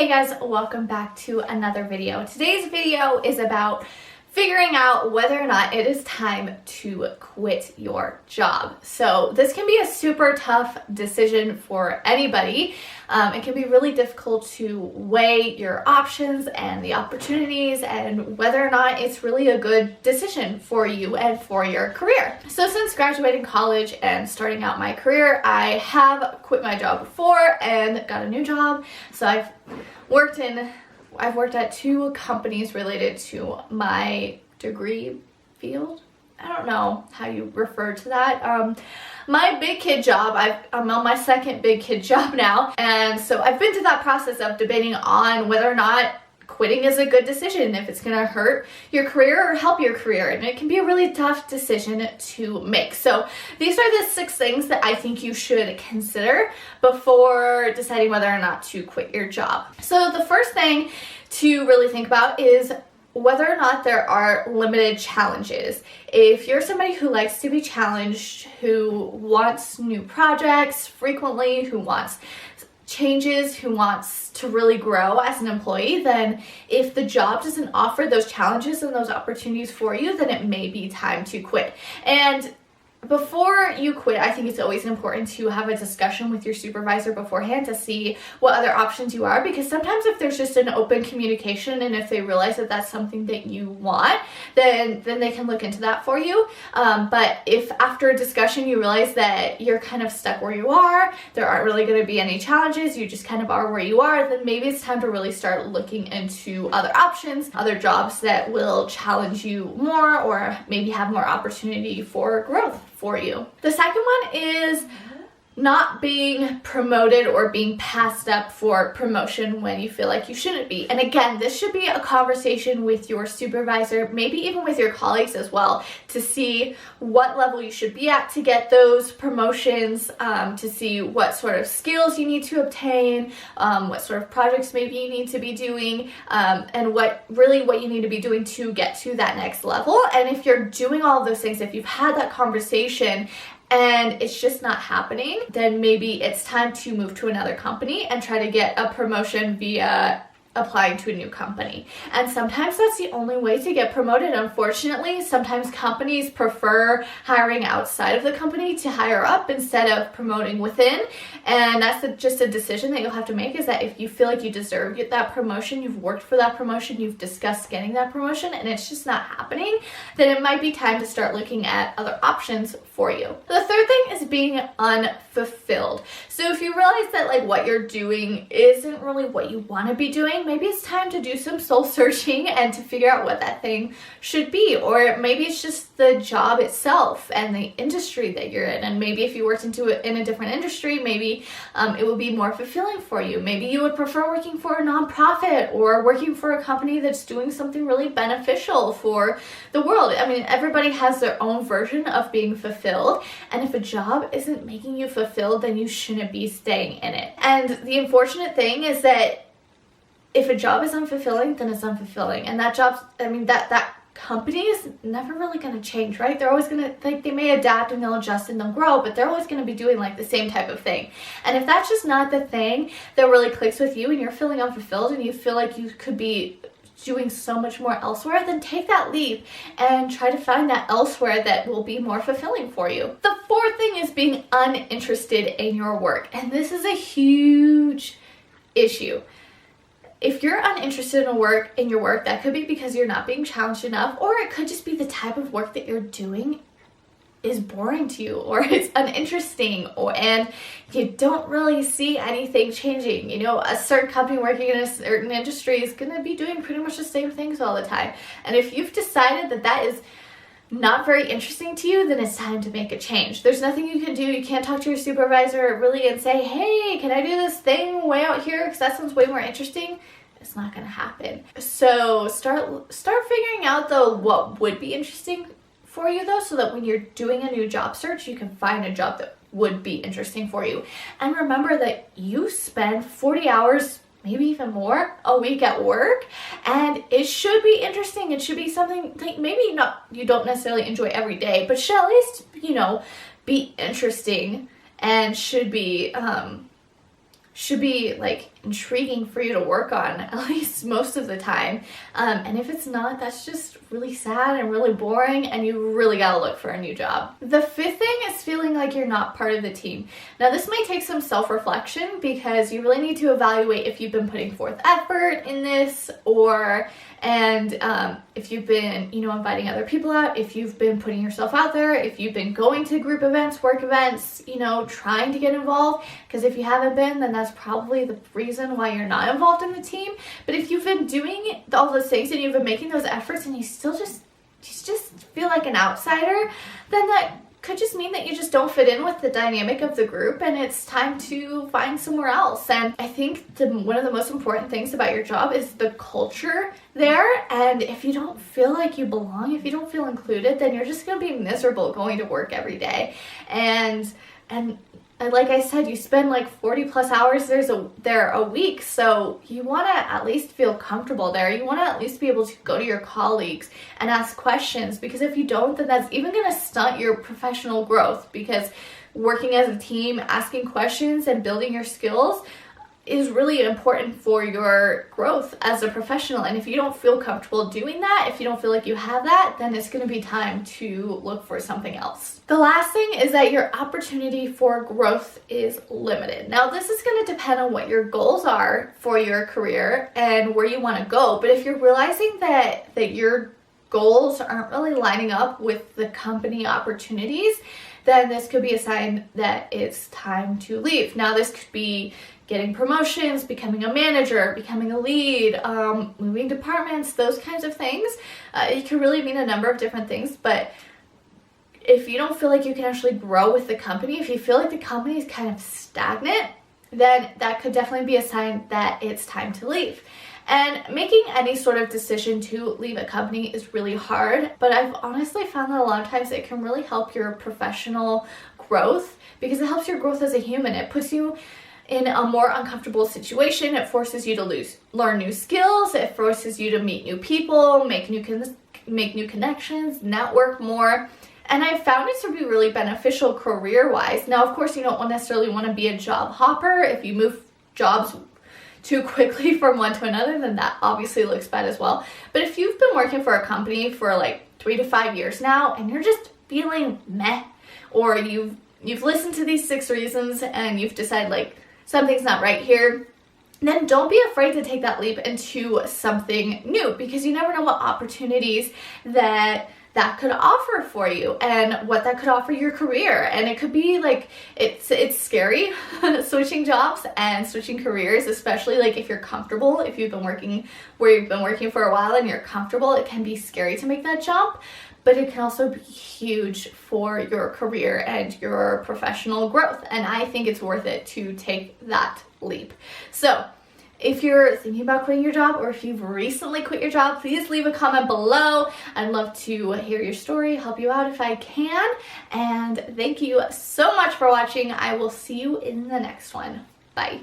Hey guys, welcome back to another video. Today's video is about figuring out whether or not it is time to quit your job. So this can be a super tough decision for anybody. It can be really difficult to weigh your options and the opportunities and whether or not it's really a good decision for you and for your career. So since graduating college and starting out my career, I have quit my job before and got a new job. So I've worked at two companies related to my degree field. I don't know how you refer to that. My big kid job, I'm on my second big kid job now. And so I've been through that process of debating on whether or not quitting is a good decision, if it's gonna hurt your career or help your career. And it can be a really tough decision to make. So these are the 6 things that I think you should consider before deciding whether or not to quit your job. So the first thing to really think about is whether or not there are limited challenges. If you're somebody who likes to be challenged, who wants new projects frequently, who wants changes, who wants to really grow as an employee, then if the job doesn't offer those challenges and those opportunities for you, then it may be time to quit. And before you quit, I think it's always important to have a discussion with your supervisor beforehand to see what other options you are, because sometimes if there's just an open communication and if they realize that that's something that you want, then they can look into that for you. But if after a discussion you realize that you're kind of stuck where you are, there aren't really going to be any challenges, you just kind of are where you are, then maybe it's time to really start looking into other options, other jobs that will challenge you more or maybe have more opportunity for growth for you. The second one is not being promoted or being passed up for promotion when you feel like you shouldn't be. And again, this should be a conversation with your supervisor, maybe even with your colleagues as well, to see what level you should be at to get those promotions, to see what sort of skills you need to obtain, what sort of projects maybe you need to be doing, and what you need to be doing to get to that next level. And if you're doing all of those things, if you've had that conversation and it's just not happening, then maybe it's time to move to another company and try to get a promotion via applying to a new company. And sometimes that's the only way to get promoted. Unfortunately, sometimes companies prefer hiring outside of the company to hire up instead of promoting within. And that's just a decision that you'll have to make, is that if you feel like you deserve that promotion, you've worked for that promotion, you've discussed getting that promotion, and it's just not happening, then it might be time to start looking at other options for you. The third thing is being unfulfilled. So if you realize that what you're doing isn't really what you want to be doing, maybe it's time to do some soul searching and to figure out what that thing should be. Or maybe it's just the job itself and the industry that you're in. And maybe if you worked in a different industry, maybe it would be more fulfilling for you. Maybe you would prefer working for a nonprofit or working for a company that's doing something really beneficial for the world. I mean, everybody has their own version of being fulfilled. And if a job isn't making you fulfilled, then you shouldn't be staying in it. And the unfortunate thing is that if a job is unfulfilling, then it's unfulfilling. And that company is never really going to change, right? They're always going to, they may adapt and they'll adjust and they'll grow, but they're always going to be doing the same type of thing. And if that's just not the thing that really clicks with you and you're feeling unfulfilled and you feel like you could be doing so much more elsewhere, then take that leap and try to find that elsewhere that will be more fulfilling for you. The fourth thing is being uninterested in your work. And this is a huge issue. If you're uninterested in your work, that could be because you're not being challenged enough, or it could just be the type of work that you're doing is boring to you, or it's uninteresting, and you don't really see anything changing. A certain company working in a certain industry is going to be doing pretty much the same things all the time. And if you've decided that that is not very interesting to you, then it's time to make a change. There's nothing you can do. You can't talk to your supervisor really and say, hey, can I do this thing way out here because that sounds way more interesting? It's not going to happen. So start figuring out what would be interesting for you though, so that when you're doing a new job search, you can find a job that would be interesting for you. And remember that you spend 40 hours, maybe even more, a week at work, and it should be interesting. It should be something that maybe you don't necessarily enjoy every day, but should at least be interesting and should be intriguing for you to work on, at least most of the time. And if it's not, that's just really sad and really boring, and you really gotta look for a new job. The fifth thing is feeling like you're not part of the team. Now, this might take some self-reflection because you really need to evaluate if you've been putting forth effort in this, and if you've been, inviting other people out, if you've been putting yourself out there, if you've been going to group events, work events, trying to get involved. Because if you haven't been, then that's probably the reason why you're not involved in the team. But if you've been doing all those things and you've been making those efforts and you just feel like an outsider, then that could just mean that you just don't fit in with the dynamic of the group, and it's time to find somewhere else. And I think one of the most important things about your job is the culture there. And if you don't feel like you belong, if you don't feel included, then you're just going to be miserable going to work every day. And like I said, you spend like 40 plus hours there a week, so you want to at least feel comfortable there. You want to at least be able to go to your colleagues and ask questions, because if you don't, then that's even going to stunt your professional growth, because working as a team, asking questions and building your skills is really important for your growth as a professional. And if you don't feel comfortable doing that, if you don't feel like you have that, then it's going to be time to look for something else. The last thing is that your opportunity for growth is limited. Now, this is going to depend on what your goals are for your career and where you want to go. But if you're realizing that your goals aren't really lining up with the company opportunities, then this could be a sign that it's time to leave. Now, this could be getting promotions, becoming a manager, becoming a lead, moving departments, those kinds of things. It can really mean a number of different things, but if you don't feel like you can actually grow with the company, if you feel like the company is kind of stagnant, then that could definitely be a sign that it's time to leave. And making any sort of decision to leave a company is really hard, but I've honestly found that a lot of times it can really help your professional growth, because it helps your growth as a human. It puts you in a more uncomfortable situation. It forces you to learn new skills. It forces you to meet new people, make new connections, network more. And I found it to be really beneficial career-wise. Now, of course, you don't necessarily want to be a job hopper. If you move jobs too quickly from one to another, then that obviously looks bad as well. But if you've been working for a company for like 3 to 5 years now, and you're just feeling meh, or you've listened to these 6 reasons and you've decided like something's not right here, then don't be afraid to take that leap into something new, because you never know what opportunities that could offer for you and what that could offer your career. And it could be like, it's scary switching jobs and switching careers, especially like if you're comfortable, if you've been working where you've been working for a while and you're comfortable, it can be scary to make that jump. But it can also be huge for your career and your professional growth. And I think it's worth it to take that leap. So if you're thinking about quitting your job, or if you've recently quit your job, please leave a comment below. I'd love to hear your story, help you out if I can. And thank you so much for watching. I will see you in the next one. Bye.